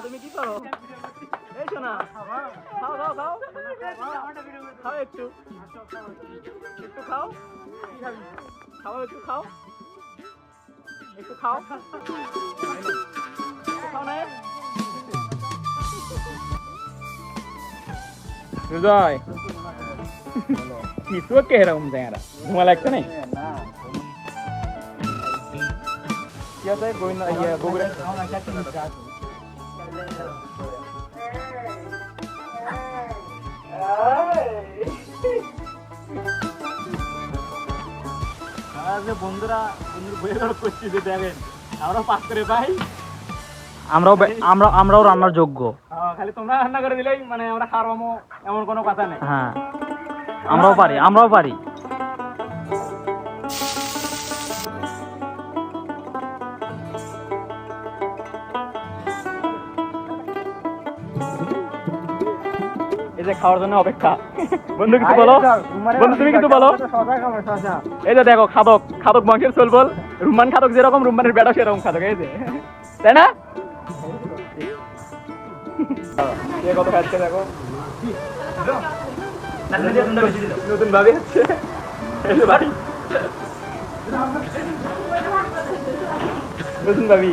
তুমি কি করো? এই শোনা, খাও খাও খাও খাও, একটু একটু খাও, খাও একটু খাও, একটু খাও, খাও না। হৃদয় কি তুই কে এরকম জায়গা ঘুমা লাগছে না? কি আছে গোবিন্দ বগুড়া বন্ধুরা করছি যে দেখেন আমরাও পাস করে পাই, আমরাও রান্নার যোগ্য। খালি তোমরা রান্না করে দিলেই মানে আমরা খাওয়াবো এমন কোনো কথা নেই। হ্যাঁ আমরাও পারি। এই যে খাওয়ার জন্য অপেক্ষা। বন্ধু কিছু বলো, বন্ধু তুমি কিছু বলো। এই যে দেখো খাদক বংশের চল বল, রুম্মান খাদক যেরকম রুম্মানের বেটা সেরকম খাদক, এই যে তাই না? কত খাচ্ছে দেখো, নতুন ভাবি হচ্ছে নতুন ভাবি।